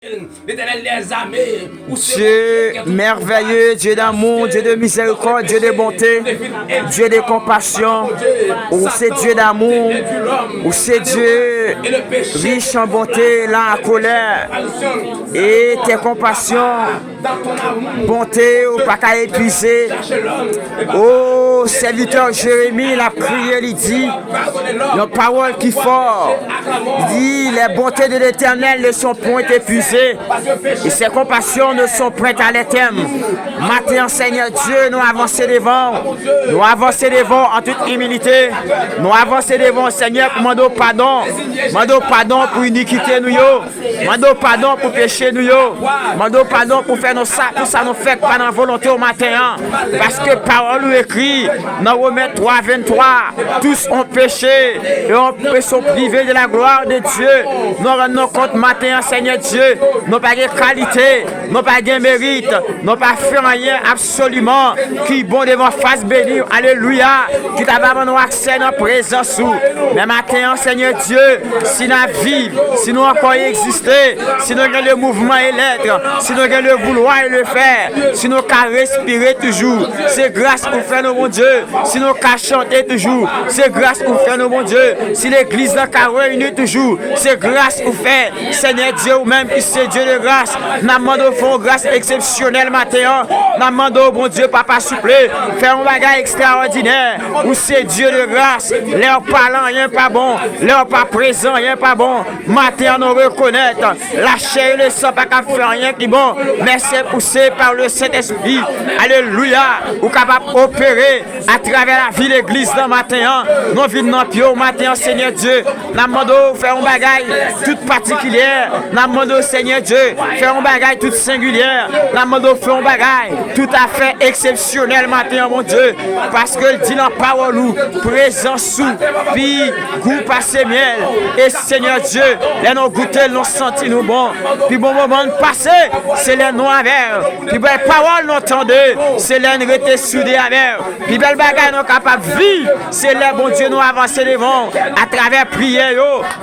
Dieu merveilleux, Dieu d'amour, Dieu de miséricorde, Dieu de bonté, Dieu de compassion, ou c'est Dieu d'amour, ou c'est Dieu riche en bonté, lent à colère, et tes compassions, bonté, ou pas qu'à épuiser. Oh, serviteur Jérémie, il a prié, il dit, une parole qui fort, il dit, les bontés de l'Éternel ne sont point épuisées. Et ses compassions ne sont prêtes à l'éternel. Matin, Seigneur Dieu, nous avançons devant. Nous avançons devant en toute humilité. Nous avançons devant, Seigneur, pour demander pardon. Demander pardon pour iniquité nous. Demander pardon pour péché nous. Demander pardon pour faire nos sacs. Tout ça nous fait pas dans la volonté au matin. Parce que parole nous écrit dans Romains 3, 23. Tous ont péché et sont privés de la gloire de Dieu. Nous rendons compte matin, Seigneur Dieu. Nous pas de qualité, nous pas de mérite, nous pas fait rien absolument qui bon devant face bénie, alléluia, qui t'a pas nous accès dans présence. Mais matin, Seigneur Dieu, si nous vivons, si nous encore exister, si nous avons le mouvement et l'être, si nous avons le vouloir et le faire, si nous avons respirer toujours, c'est grâce pour faire nos bon Dieu, si nous avons chanter toujours, c'est grâce pour faire nos bon Dieu, si l'église n'a qu'à réunir toujours, c'est grâce pour faire, Seigneur Dieu, ou même qui c'est Dieu de grâce, nous demandons font grâce exceptionnelle matin, nous demandons bon Dieu papa souple, faire un bagage extraordinaire, où c'est Dieu de grâce, leur parlant rien pas bon, leur pas présent rien pas bon, matin nous reconnaître, la chair et le sang pas qu'à faire rien qui bon, mais c'est poussé par le Saint-Esprit, alléluia, ou capable d'opérer à travers la vie de l'église dans matin, nous venons dans pied au matin, Seigneur Dieu, nous demandons faire un bagage tout particulier, nous demandons Seigneur Dieu, faire un bagage tout singulier, nous demandons faire un bagage tout à fait exceptionnel matin, mon Dieu, parce que dit dans la parole nous, présent sous, puis goût passé miel, et Seigneur Dieu, les nous goûter, nous sentir nous bon, puis bon moment de passer, c'est les nous avec, puis belle parole nous entendez, c'est les nous rester soudés avec, puis belle bagage nous capables de vivre, c'est les bon Dieu nous avancer devant, à travers prière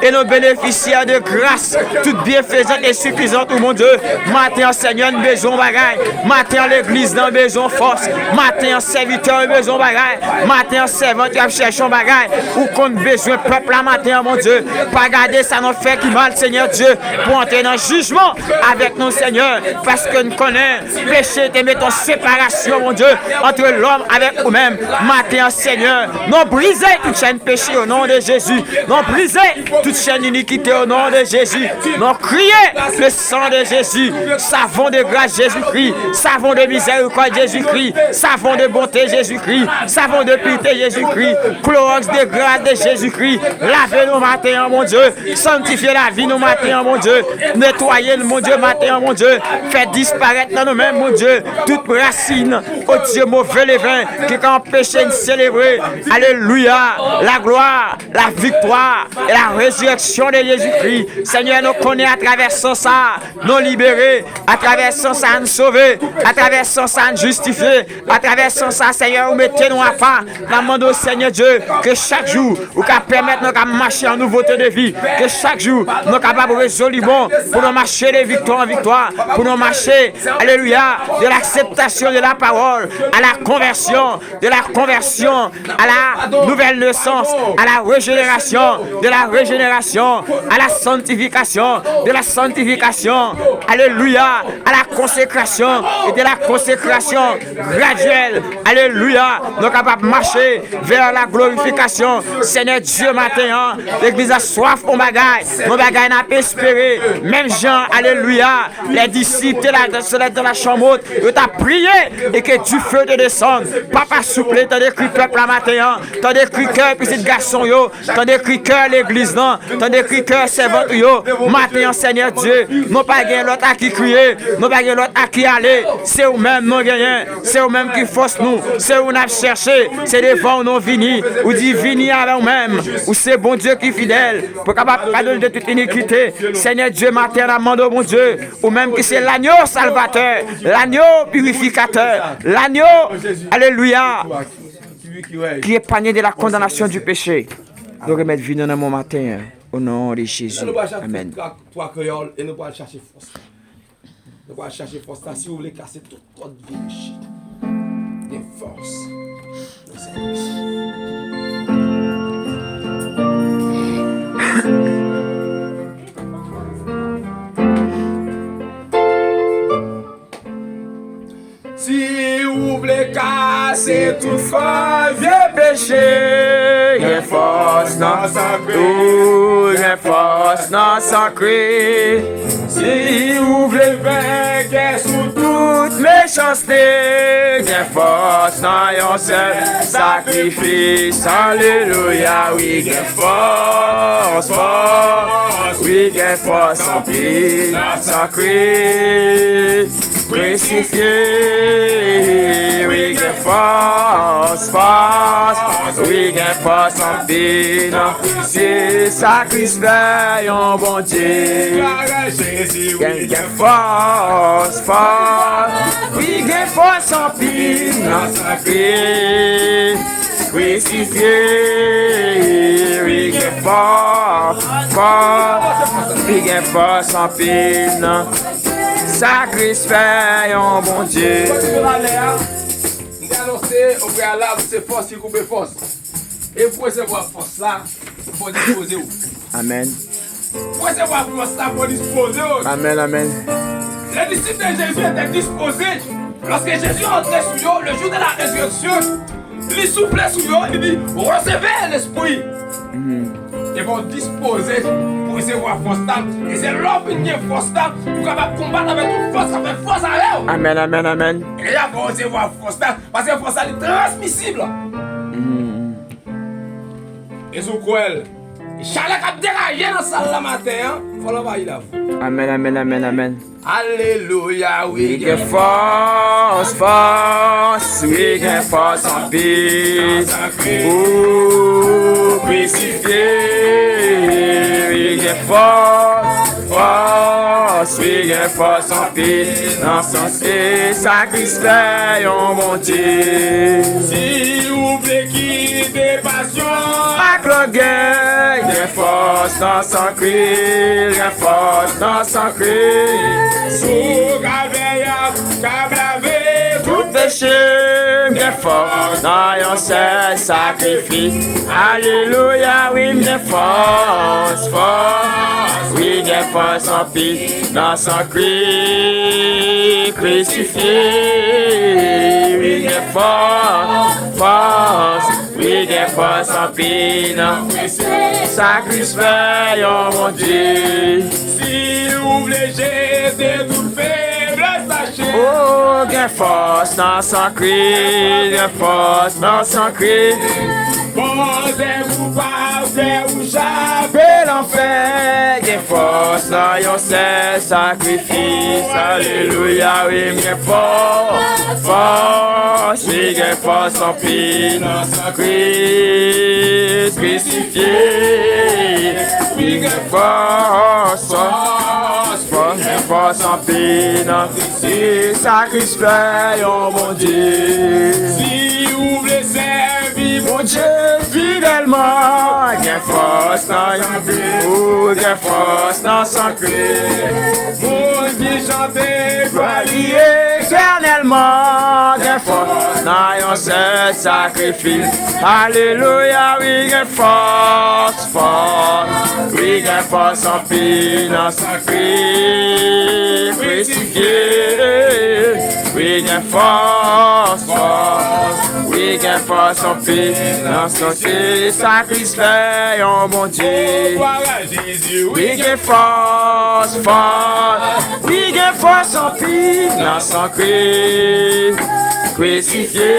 et nos bénéficiaires de grâce, toute bienfaisante et suffisante, mon Dieu, matin Seigneur, nous besoin bagaille, matin l'église dans besoin force, matin serviteur besoin bagaille, matin servant qui cherche un bagaille, ou qu'on besoin peuple la matin, mon Dieu, pas garder ça nous fait qui mal, Seigneur Dieu, pour entrer dans le jugement avec nous, Seigneur, parce que nous connaissons péché, te mettons séparation, mon Dieu, entre l'homme avec nous-mêmes, matin Seigneur, nous briser toute chaîne péché au nom de Jésus, nous briser toute chaîne iniquité au nom de Jésus, nous crier le sang de Jésus, savon de grâce Jésus-Christ, savon de miséricorde Jésus-Christ, savon de bonté Jésus-Christ, savon de pitié Jésus-Christ, Clorox de grâce de Jésus-Christ, lavez nous matin, mon Dieu, sanctifiez la vie nous matin, mon Dieu, nettoyez nous, mon Dieu, matin, mon Dieu, faites disparaître dans nous-mêmes, mon Dieu, toute racine, oh Dieu, mauvais levain, qui a empêché de célébrer, alléluia, la gloire, la victoire et la résurrection de Jésus-Christ. Seigneur, nous connaissons à travers ça, nous libérer, à travers ça, nous sauver, à travers ça, nous justifier, à travers ça, Seigneur, vous mettez-nous à part. Nous demandons, Seigneur Dieu, que chaque jour, vous permettre nous de marcher en nouveauté de vie, que chaque jour, nous sommes capables de résoudre bon, pour nous marcher de victoire en victoire, pour nous marcher, alléluia, de l'acceptation de la parole, à la conversion, de la conversion, à la nouvelle naissance, à la régénération, de la régénération, à la sanctification, de la sanctification, alléluia, à la consécration et de la consécration graduelle, alléluia, nous sommes capables de marcher vers la glorification. Seigneur Dieu, matin, l'église a soif au bagaille, nos bagailles n'a pas espéré, même Jean, alléluia, les disciples dans la chambre haute, ils t'ont prié et que du feu te descende. Papa souple, t'as décrit peuple la matin, t'as décrit cœur petit garçon, t'as décrit cœur l'église, t'as décrit cœur servant, matin, Seigneur Dieu, nous pas gagner l'autre à qui crier, nous pas gagner l'autre à qui aller, c'est eux-mêmes nous gagnons, c'est eux-mêmes qui forcent nous, c'est où nous avons cherché, c'est devant nous vini, ou dit vini avec nous-mêmes, ou c'est bon Dieu qui est fidèle, pour capable pardonner de toute iniquité, Seigneur Dieu, matin, amende bon Dieu, ou même qui c'est l'agneau salvateur, l'agneau purificateur, l'agneau, alléluia, qui est panier de la condamnation du péché. Nous remettre vie dans mon matin. Au nom de Jésus. Amen. Trois créoles et nous allons chercher force. Nous allons chercher force. Si vous voulez casser toute votre vie de shit. Des forces. Si vous voulez casser toute force, Vieux péché, y'a force dans sa crue, y'a force dans sa crue. Si vous voulez vaincre sous toute méchanceté, y'a force dans yon seul sacrifice. Alléluia, oui, y'a force, force, oui, y'a force en plus dans sa crue. Crucifié, we get force, force, we get force en pile. C'est sacrifié, yon bon Dieu. We get force, force, we get force en pile. Crucifié, we get force, force, we get force en pile. Sacrifié, un bon Dieu. Nous annoncer au préalable, c'est force qui coupe force. Et pour recevoir force là, il faut disposer. Amen. Pour recevoir force là, il faut disposer. Amen, amen. Les disciples de Jésus étaient disposés. Lorsque Jésus entrait sur eux, le jour de la résurrection, il soufflait sur eux, il dit, recevez l'esprit. Ils vont disposer pour recevoir force là. Et c'est l'homme qui a force là pour capable combattre avec toute force, avec force à eux. Amen, amen, amen. Et là, ils vont recevoir force là, parce que la force là est transmissible. Et sous quoi Chalet qui a dérangé dans la salle la matin, il faut l'envahir là. Amen, amen, amen, amen. Alléluia, oui. We get force, force, we get force en paix. Oh, crucifié, we get force, force, we get force en paix. Dans son sacrifié, oh mon Dieu. Si vous voulez quitter passion, avec le gain, get force dans son cri, get force dans son cri. sous Gabriel, Tout péché, bien fort, dans yon seul sacrifice. Alléluia, oui, bien force, force. Oui, bien force en paix, dans son cri, crucifié. Oui, bien force, force. Oui, bien force en paix, dans sacrifice, oh mon Dieu. si vous voulez jeter toute faiblesse, sachez. Oh, get force dans son cri, get force dans son cri. Posez-vous pas, vous Fais l'enfer, get force dans yon seul sacrifice. Alléluia, oui, get force, force. Oui, get force en paix dans son cri, crucifié. Oui, get force, force, force, get force en paix dans sacrifice, oh mon Dieu. Si vous voulez servir Mon Dieu, fidèlement, get force dans yon cri, oh, get force dans son cri. mon Dieu, chantez, Croyez éternellement, get force dans yon seul sacrifice. Alléluia, oui, get force, force. Oui, get force en paix dans son cri, crucifié. Oui, get force, force. Oui, get force en paix dans son sacrifice, oh mon Dieu. gloire à Jésus, We get force, force. We get force en paix dans son Christ crucifié.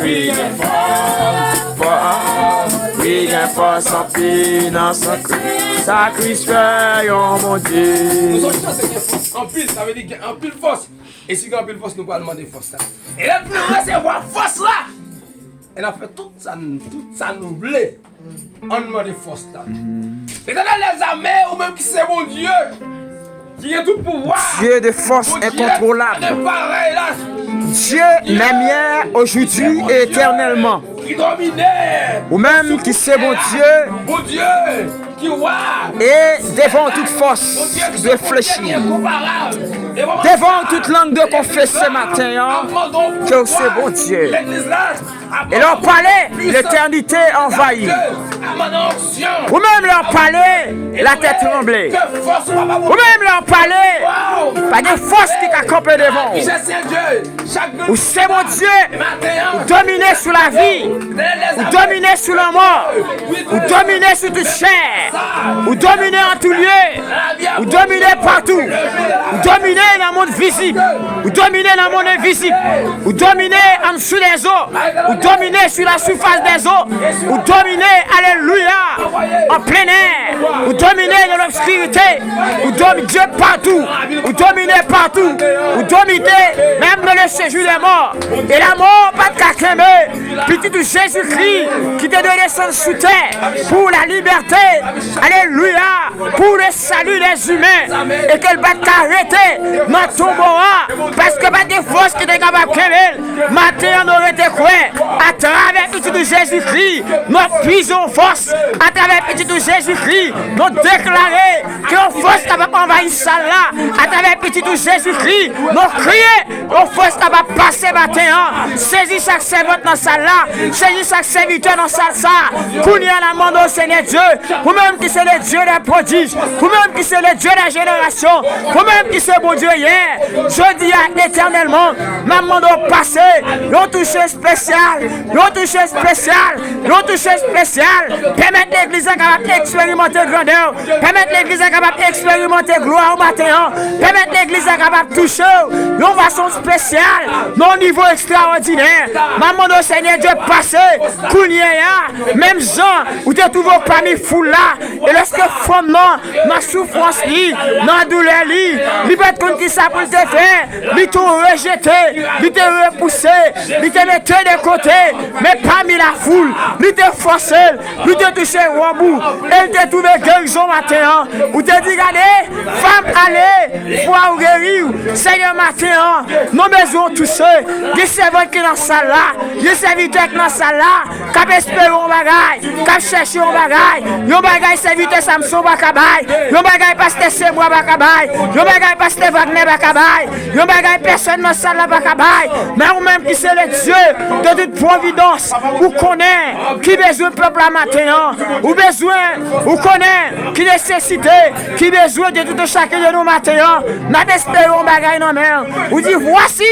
We get force, force. We get force en paix dans son Christ sacrifié, oh mon Dieu. nous sommes chanceux en pile, ça veut dire qu'il y a en pile force. Et si il y a en pile force, nous allons demander force là. Et là, plus on recevoir force là, elle a fait tout ça nous voulait. On demande force là. Et dans les armées, ou même qui c'est mon Dieu, qui a tout pouvoir. Dieu de force Mon Dieu, incontrôlable. c'est pareil là. Dieu même hier, aujourd'hui et éternellement. qui dominait. Ou même qui c'est bon Dieu. Bon Dieu, qui voit. Et devant toute force de fléchir. Devant toute langue de confesser ce matin que c'est bon Dieu. Et leur palais, l'éternité envahie. Ou même leur palais, la tête tremblée. Ou même leur palais, pas de force qui t'accompagne devant. Ou c'est mon Dieu, ou dominer sur la vie, ou dominer sur la mort, ou dominer sur toute chair, ou dominer en tout lieu, ou dominer partout, ou dominer dans le monde visible, ou dominer dans le monde invisible, ou dominer en dessous des eaux, ou dominer sur la surface des eaux, ou dominer, alléluia, en plein air, ou dominer dans l'obscurité, ou dominer Dieu partout, ou dominer partout, ou dominer même dans le séjour des morts. Et la mort, pas de cacrémer, petit de Jésus-Christ qui te donne son sous terre pour la liberté, alléluia, pour le salut des humains, et qu'elle va t'arrêter, ma tombera, parce que pas de force qui est capable de créer, matin on aurait été quoi, à travers petit de Jésus-Christ, notre puissance force, à travers petit de Jésus-Christ, nous déclarer que nos forces capable d'envahir ça là, à travers petit de Jésus-Christ, nous crier, nos forces capable de passer matin, saisir chaque servante dans ça là, saisir chaque serviteur dans ça là, pour y la demande au Seigneur Dieu, ou même qui c'est le Dieu des prodiges, ou même qui c'est le Dieu des générations, ou même qui c'est bon Dieu hier, je dis éternellement, ma demande au passé, l'on touché spécial, l'on touché spécial, l'on touché spécial, permettre l'église capable d'expérimenter grandeur, permettre l'église capable d'expérimenter gloire au matin, permettre l'église capable de toucher une façon spéciale, non niveau extraordinaire, ma demande au Seigneur Dieu passé, même Jean, où tu trouves parmi foule là, et lorsque femme non, ma souffrance li, ma douleur li, il peut être qui ça pour te faire, il t'a rejeté, il t'a repoussé, il t'a mis de côté, mais parmi la foule, il t'a forcé, il t'a touché au bout, et il t'a trouvé guérison matin, où t'a dit, regardez, femme, allez, foi ou guérir, Seigneur matin, nous besoin toucher, des servants qui dans ça là, des serviteurs qui dans ça là, qui espèrent un bagage, qui cherchent un bagage serviteur Samson bakabay, un bagage pasteur Sebois bakabay, un bagage pasteur Wagner bakabay, un bagage personne dans ça là bakabay, mais ou même qui c'est le Dieu de toute providence, ou connaît qui besoin peuple à matin, ou besoin, ou connaît qui nécessité, qui besoin de tout chacun de nos matins, n'a espérons un bagage non mer, ou dit voici,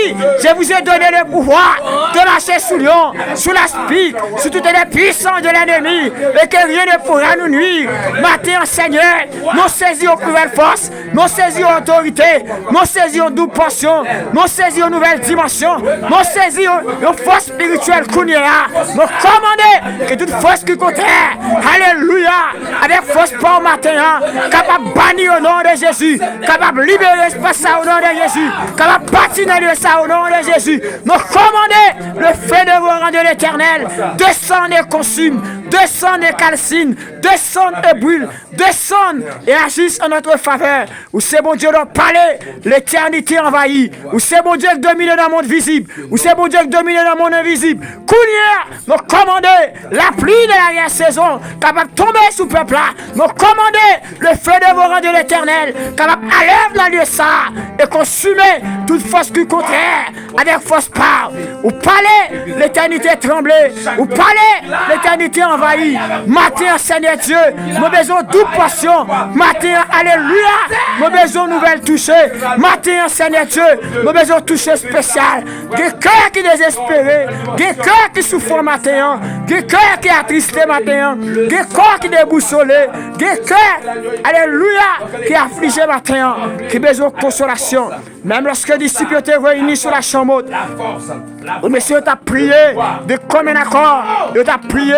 je vous ai donné le pouvoir de marcher sous lion, sous la spique, sous toutes les puissances de l'ennemi, et que rien ne pourra nous nuire. Matin, Seigneur, nous saisissons plus belle force, nous saisissons autorité, nous saisissons double portion, nous saisissons nouvelle dimension, nous saisissons une force spirituelle qu'on y a. Nous commandons que toute force qui contraire, alléluia, avec force pour le matin, capable de bannir au nom de Jésus, capable de libérer l'espace au nom de Jésus, capable de bâtir ça au nom de Jésus. Nous commandons le feu de vos rangs de l'éternel, descend et consume, descend et calcine, descend et brûle, descend et agisse en notre faveur. Où c'est bon Dieu de parler, l'éternité envahie. Où c'est bon Dieu qui domine dans le monde visible. Où c'est bon Dieu qui domine dans le monde invisible. Kounia, nous commandons la pluie de l'arrière-saison, capable de tomber sous le peuple là. Nous commandons le feu dévorant de l'éternel, capable d'alléver dans le lieu ça et consumer toute force qui contraire avec force par. Ou parler, l'éternité tremblée. Ou parler, l'éternité envahie. Matin, Seigneur Dieu, nous besoin double portion. Matin, alléluia, nous besoin nouvelle touchée. Matin, Seigneur Dieu, nous besoin toucher spécial. Des cœurs qui désespérés, des cœurs qui souffrent matin, des cœurs qui attristés matin, des corps qui déboussolés, des cœurs, alléluia, qui affligés matin, qui besoin de consolation. Même lorsque les disciples étaient réunis sur la chambre haute, le monsieur t'a prié de commun accord, il t'a prié,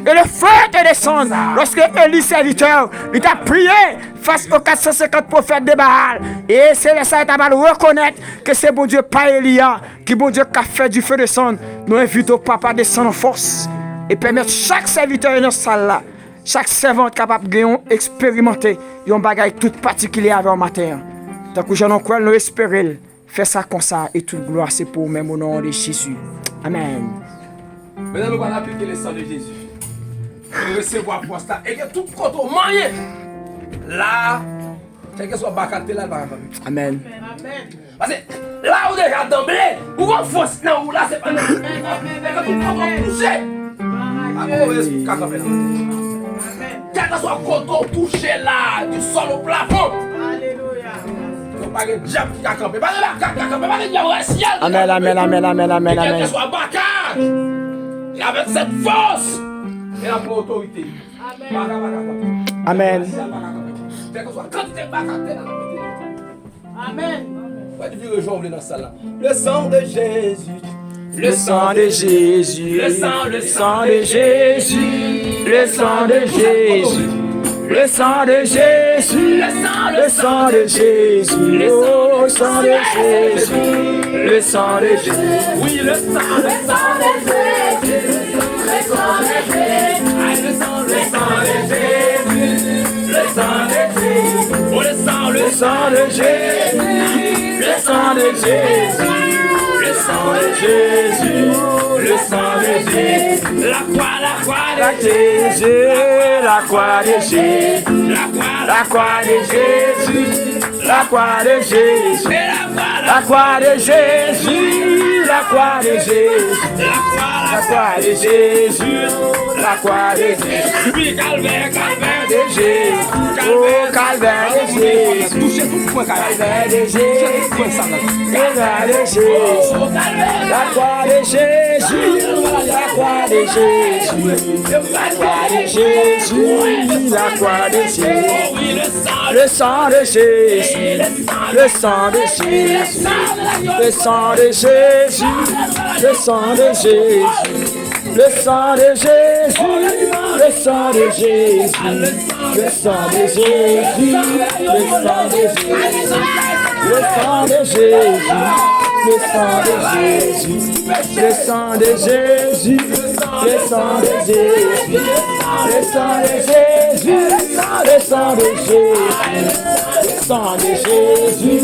et le feu te descend. Lorsque Élie, serviteur, il t'a prié face aux 450 prophètes de Baal, et c'est ça qu'il t'a mal reconnaître que c'est bon Dieu, pas Elia, qui bon Dieu qui a fait du feu descendre. Nous invitons au papa de descendre en force et permettre chaque serviteur dans cette salle là, chaque servante capable d'expérimenter un bagage tout particulier avec le matin. Donc, je n'en crois, nous espérons faire ça comme ça et toute gloire, c'est pour même au nom de Jésus. Amen. Maintenant, nous allons appliquer le sang de Jésus. Nous recevoir pour ça. Et que tout côté moyen, là, quel que soit Bakaté, là, Amen. parce que là où déjà d'emblée, où on force, non, là, c'est pas nous. Mais tout le monde touché. Quel que soit coton touché là, du sol au plafond. Alléluia. Pas de diable qui a campé, pas de diable au ciel. Amen, amen, amen, amen, amen, Quel que amen. soit Bakar, et avec cette force, et la autorité. Amen. Quel que soit quantité de Bakaté, Amen. le sang de Jésus. Le sang de Jésus, le sang de Jésus, le sang de Jésus, le sang de Jésus, le sang de Jésus, le sang de Jésus, le sang de Jésus, oui, le sang de Jésus, le sang de Jésus, le sang de Jésus, le sang de Jésus, oh le sang de Jésus, le sang de Jésus. Le sang de Jésus, le sang de Jésus, la croix de Jésus, la croix de Jésus, la croix de Jésus, la croix de Jésus, la croix de Jésus, la croix de Jésus, la croix de Jésus, la croix de Jésus, oui, calvaire de Jésus, oh calvaire de Jésus, touchez tout point calvaire de Jésus, calvaire de Jésus. La croix de Jésus, la croix de Jésus, la croix de Jésus, la croix de Jésus, le sang de Jésus, le sang de Jésus, le sang de Jésus, le sang de Jésus, le sang de Jésus, le sang de Jésus, le sang de Jésus, le sang de Jésus, le sang de Jésus. Le sang de Jésus, le sang de Jésus, le sang de Jésus, le sang de Jésus, le sang de Jésus, le sang de Jésus,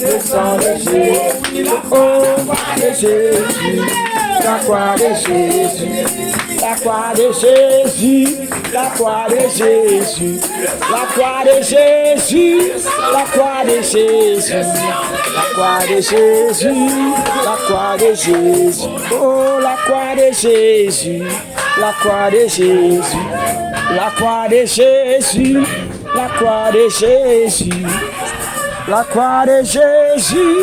le sang de Jésus, oh, de Jésus, la croix de Jésus, la croix de Jésus, la croix de Jésus, la croix de Jésus, la croix de Jésus, la croix de Jésus, la croix de Jésus, oh la croix de Jésus, la croix de Jésus, la croix de Jésus, la croix de Jésus, la croix de Jésus,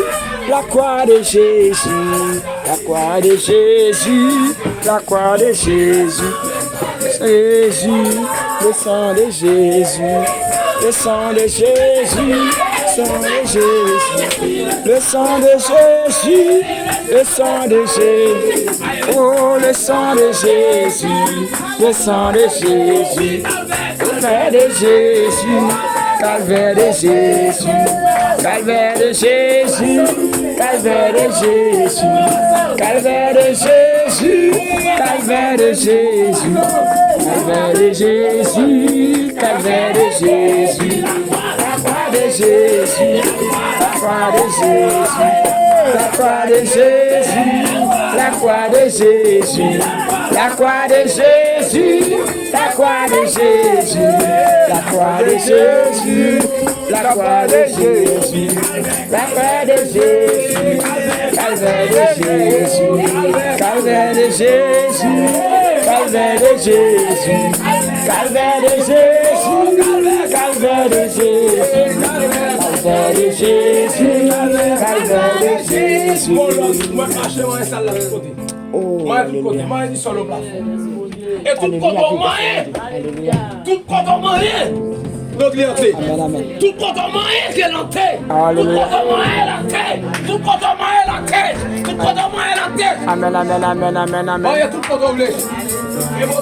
la croix de Jésus, la croix de Jésus, la croix de Jésus, Jésus, le sang de Jésus, le sang de Jésus, le sang de Jésus, le sang de Jésus, le sang de Jésus, oh le sang de Jésus, le sang de Jésus, calvaire de Jésus, calvaire de Jésus, calvaire de Jésus, calvaire de Jésus, calvaire de Jésus, calvaire de Jésus, calvaire de Jésus, calvaire de Jésus, la croix de Jésus, la croix de Jésus, la croix de Jésus, la croix de Jésus, la croix de Jésus, la croix de Jésus, la croix de Jésus, la croix de Jésus, la croix de Jésus, calvaire de Jésus, calvaire de Jésus, calvaire de Jésus, calvaire de Jésus, calvaire de Jésus, calvaire de Jésus, calvaire de Jésus. Moi, et tout contre moyen, tout contre moyen, notre lianté, tout contre moyen qui est l'entrée, tout contre moyen la tête, tout contre moyen la tête, tout contre moyen la tête. Amen, amen, amen, amen, amen. Il y a tout contre blé. Et mon